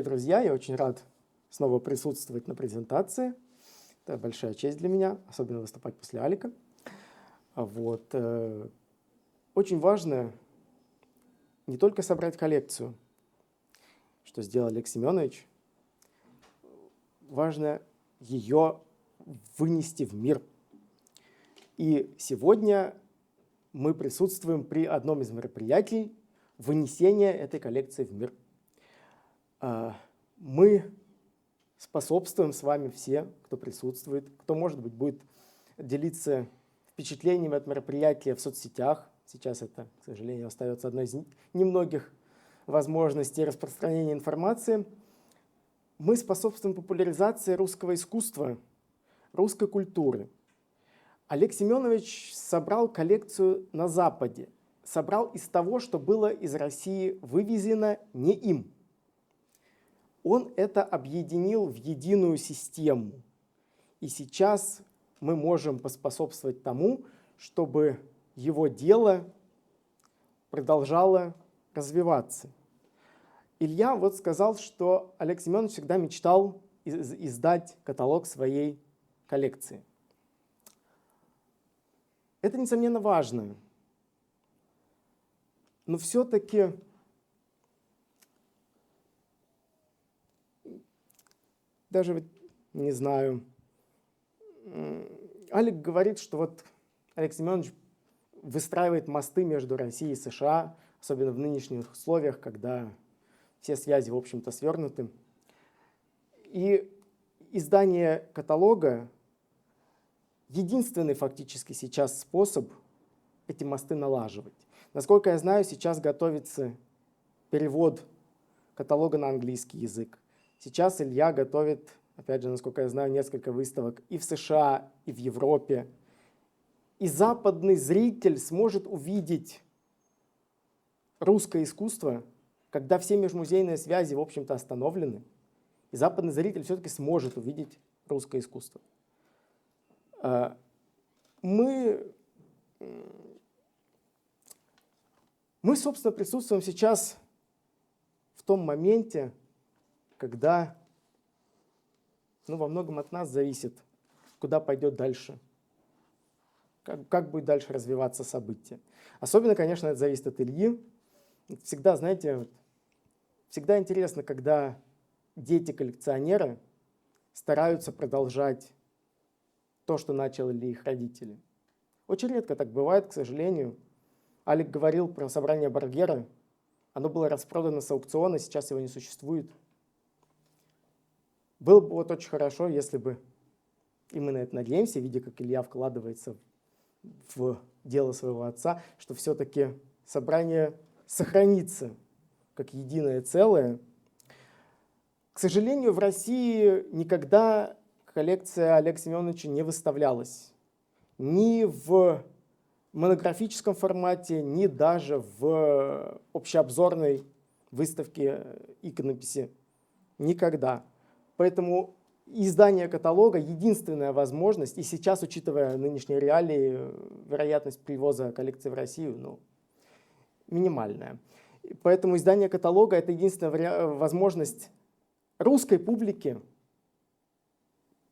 Привет, друзья! Я очень рад снова присутствовать на презентации. Это большая честь для меня, особенно выступать после Алика. Очень важно не только собрать коллекцию, что сделал Олег Семенович, важно ее вынести в мир. И сегодня мы присутствуем при одном из мероприятий вынесения этой коллекции в мир. Мы способствуем с вами все, кто присутствует, кто, может быть, будет делиться впечатлениями от мероприятия в соцсетях. Сейчас это, к сожалению, остается одной из немногих возможностей распространения информации. Мы способствуем популяризации русского искусства, русской культуры. Олег Семенович собрал коллекцию на Западе, собрал из того, что было из России вывезено не им. Он это объединил в единую систему. И сейчас мы можем поспособствовать тому, чтобы его дело продолжало развиваться. Илья сказал, что Олег Семенович всегда мечтал издать каталог своей коллекции. Это, несомненно, важно. Но все-таки даже не знаю. Алик говорит, что Олег Семенович выстраивает мосты между Россией и США, особенно в нынешних условиях, когда все связи, в общем-то, свернуты. И издание каталога — единственный фактически сейчас способ эти мосты налаживать. Насколько я знаю, сейчас готовится перевод каталога на английский язык. Сейчас Илья готовит, опять же, насколько я знаю, несколько выставок и в США, и в Европе. И западный зритель сможет увидеть русское искусство, когда все межмузейные связи, в общем-то, остановлены. И западный зритель все-таки сможет увидеть русское искусство. Мы, собственно, присутствуем сейчас в том моменте, когда во многом от нас зависит, куда пойдет дальше, как будет дальше развиваться событие. Особенно, конечно, это зависит от Ильи. Всегда, знаете, всегда интересно, когда дети-коллекционеры стараются продолжать то, что начали их родители. Очень редко так бывает, к сожалению. Алик говорил про собрание Баргера. Оно было распродано с аукциона, сейчас его не существует. Было бы очень хорошо, если бы, и мы на это надеемся, видя, как Илья вкладывается в дело своего отца, что все-таки собрание сохранится как единое целое. К сожалению, в России никогда коллекция Олега Семеновича не выставлялась. Ни в монографическом формате, ни даже в общеобзорной выставке иконописи. Никогда. Поэтому издание каталога — единственная возможность, и сейчас, учитывая нынешние реалии, вероятность привоза коллекции в Россию минимальная. Поэтому издание каталога — это единственная возможность русской публики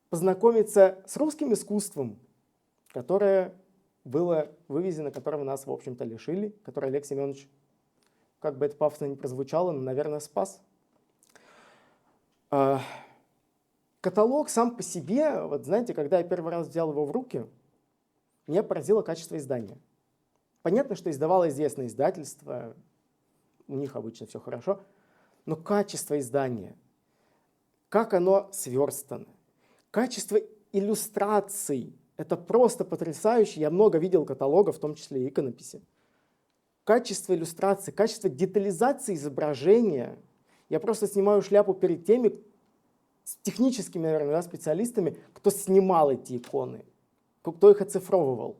познакомиться с русским искусством, которое было вывезено, которого нас, в общем-то, лишили, которое Олег Семенович, как бы это пафосно ни прозвучало, но, наверное, спас. Каталог сам по себе, знаете, когда я первый раз взял его в руки, меня поразило качество издания. Понятно, что издавало известное издательство, у них обычно все хорошо, но качество издания, как оно сверстано, качество иллюстраций — это просто потрясающе. Я много видел каталогов, в том числе и иконописи. Качество иллюстрации, качество детализации изображения. Я просто снимаю шляпу перед теми, с техническими, наверное, специалистами, кто снимал эти иконы, кто их оцифровывал.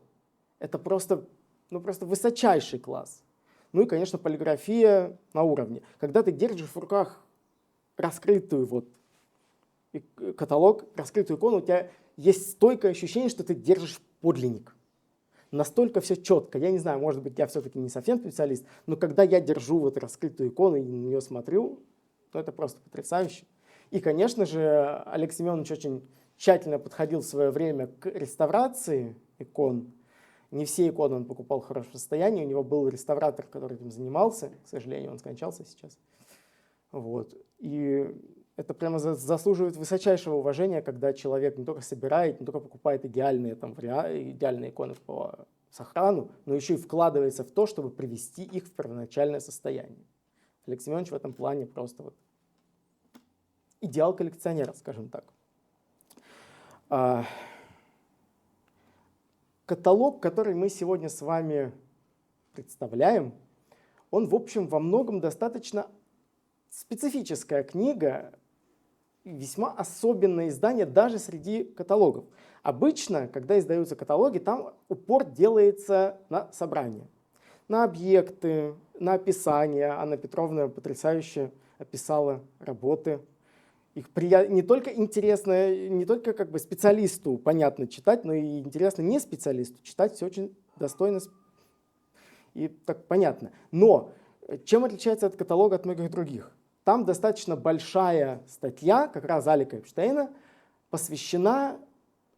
Это просто высочайший класс. И, конечно, полиграфия на уровне. Когда ты держишь в руках раскрытую каталог, раскрытую икону, у тебя есть стойкое ощущение, что ты держишь подлинник. Настолько все четко. Я не знаю, может быть, я все-таки не совсем специалист, но когда я держу раскрытую икону и на нее смотрю, ну, это просто потрясающе. И, конечно же, Олег Семенович очень тщательно подходил в свое время к реставрации икон. Не все иконы он покупал в хорошем состоянии. У него был реставратор, который этим занимался. К сожалению, он скончался сейчас. Вот. И это прямо заслуживает высочайшего уважения, когда человек не только собирает, не только покупает идеальные иконы по сохрану, но еще и вкладывается в то, чтобы привести их в первоначальное состояние. Олег Семенович в этом плане просто вот идеал коллекционера, скажем так. Каталог, который мы сегодня с вами представляем, он, в общем, во многом достаточно специфическая книга, весьма особенное издание даже среди каталогов. Обычно, когда издаются каталоги, там упор делается на собрание, на объекты, на описание. Анна Петровна потрясающе описала работы. Их не только интересно, не только как бы специалисту понятно читать, но и интересно не специалисту читать, все очень достойно и так понятно. Но чем отличается этот каталог от многих других? Там достаточно большая статья, как раз Алика Эпштейна, посвящена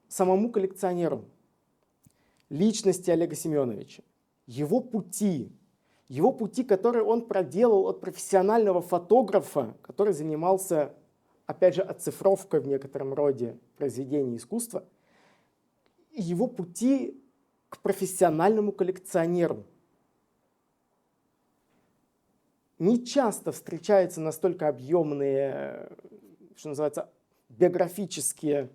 самому коллекционеру, личности Олега Семеновича, его пути, которые он проделал от профессионального фотографа, который занимался, опять же, оцифровкой в некотором роде произведений искусства, и его пути к профессиональному коллекционеру. Не часто встречаются настолько объемные, что называется, биографические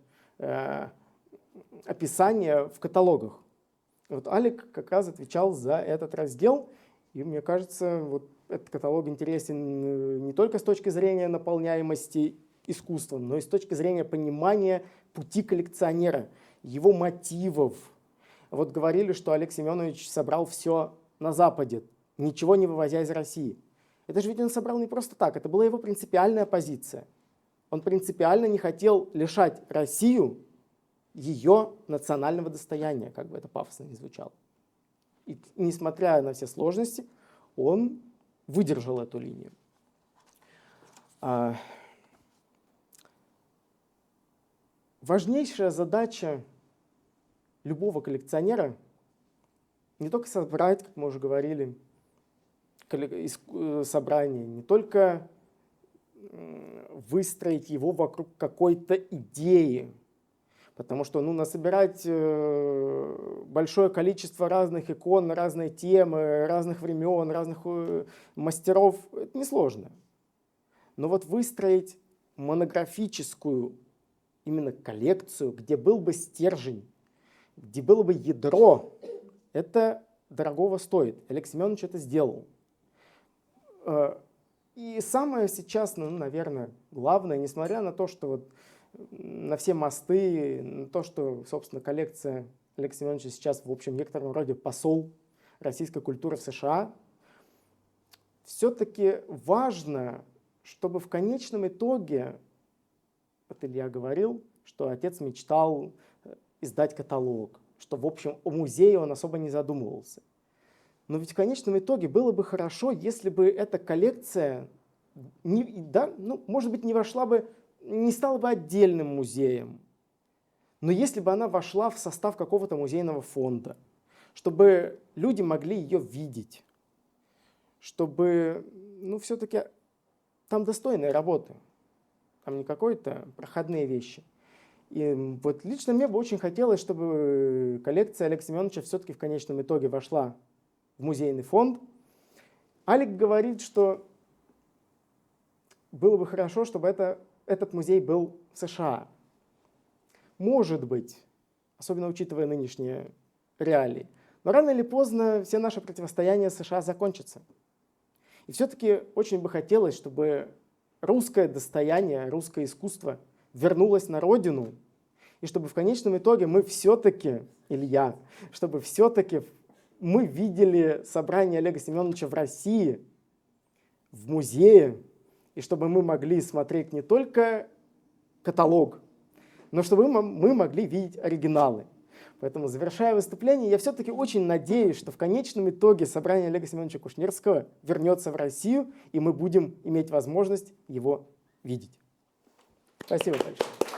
описания в каталогах. Вот Алик как раз отвечал за этот раздел, и мне кажется, вот этот каталог интересен не только с точки зрения наполняемости искусством, но и с точки зрения понимания пути коллекционера, его мотивов. Вот говорили, что Олег Семенович собрал все на Западе, ничего не вывозя из России. Это же ведь он собрал не просто так, это была его принципиальная позиция. Он принципиально не хотел лишать Россию ее национального достояния, как бы это пафосно ни звучало. И несмотря на все сложности, он выдержал эту линию. Важнейшая задача любого коллекционера не только собрать, как мы уже говорили, собрание, не только выстроить его вокруг какой-то идеи, потому что насобирать большое количество разных икон на разные темы, разных времен, разных мастеров – это несложно. Но вот выстроить монографическую именно коллекцию, где был бы стержень, где было бы ядро, это дорогого стоит. Олег Семенович это сделал. И самое сейчас, наверное, главное, несмотря на то, что вот на все мосты, на то, что, собственно, коллекция Олега Семеновича сейчас, в общем, в некотором роде посол российской культуры в США, все-таки важно, чтобы в конечном итоге, вот Илья говорил, что отец мечтал издать каталог, что, в общем, о музее он особо не задумывался. Но ведь в конечном итоге было бы хорошо, если бы эта коллекция, может быть, не стала бы отдельным музеем, но если бы она вошла в состав какого-то музейного фонда, чтобы люди могли ее видеть, чтобы, все-таки там достойные работы, там не какие-то проходные вещи. И вот лично мне бы очень хотелось, чтобы коллекция Олега Семеновича все-таки в конечном итоге вошла в музейный фонд. Алик говорит, что было бы хорошо, чтобы этот музей был в США. Может быть, особенно учитывая нынешние реалии. Но рано или поздно все наши противостояния с США закончатся. И все-таки очень бы хотелось, чтобы русское достояние, русское искусство вернулось на родину, и чтобы в конечном итоге мы все-таки, Илья, чтобы все-таки мы видели собрание Олега Семеновича в России, в музее, и чтобы мы могли смотреть не только каталог, но чтобы мы могли видеть оригиналы. Поэтому, завершая выступление, я все-таки очень надеюсь, что в конечном итоге собрание Олега Семеновича Кушнирского вернется в Россию, и мы будем иметь возможность его видеть. Спасибо большое.